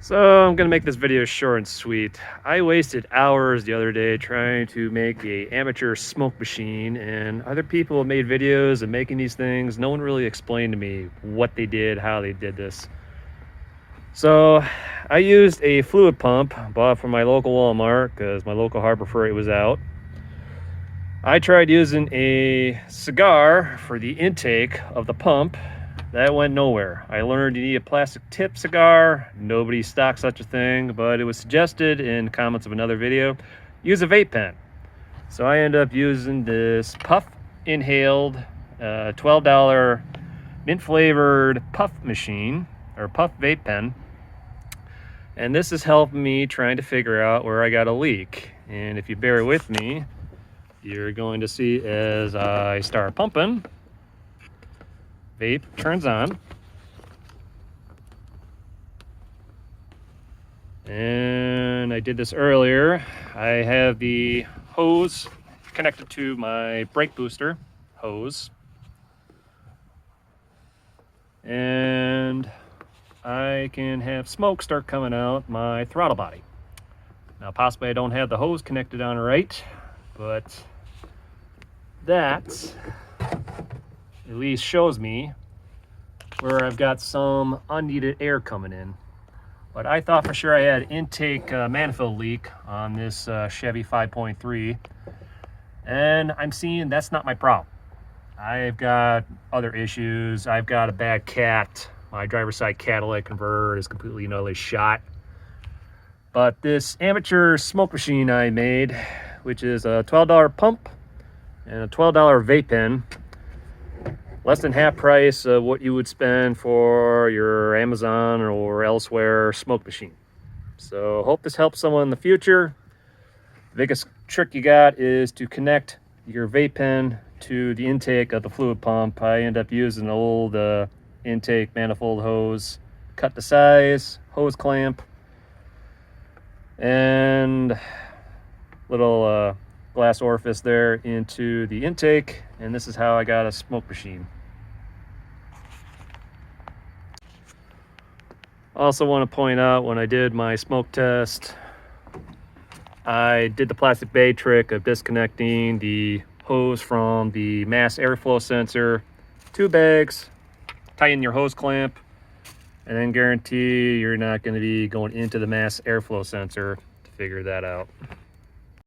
So I'm gonna make this video short and sweet. I wasted hours the other day trying to make a amateur smoke machine, and other people have made videos of making these things. No one really explained to me what they did, how they did this. So I used a fluid pump bought from my local Walmart because my local Harbor Freight was out. I tried using a cigar for the intake of the pump. That went nowhere. I learned you need a plastic tip cigar. Nobody stocked such a thing, but it was suggested in comments of another video, use a vape pen. So I ended up using this puff inhaled $12 mint flavored puff machine or puff vape pen. And this is helping me trying to figure out where I got a leak. And if you bear with me, you're going to see as I start pumping, vape turns on, and I did this earlier. I have the hose connected to my brake booster hose, and I can have smoke start coming out my throttle body. Now possibly I don't have the hose connected on right, but that at least shows me where I've got some unneeded air coming in. But I thought for sure I had intake manifold leak on this Chevy 5.3, and I'm seeing that's not my problem. I've got other issues. I've got a bad cat. My driver's side catalytic converter is completely and utterly shot. But this amateur smoke machine I made, which is a $12 pump and a $12 vape pen, less than half price of what you would spend for your Amazon or elsewhere smoke machine. So hope this helps someone in the future. The biggest trick you got is to connect your vape pen to the intake of the fluid pump. I end up using an old intake manifold hose, cut the size, hose clamp, and little glass orifice there into the intake, and this is how I got a smoke machine. Also want to point out, when I did my smoke test, I did the plastic bag trick of disconnecting the hose from the mass airflow sensor. 2 bags, tie in your hose clamp, and then guarantee you're not going to be going into the mass airflow sensor to figure that out.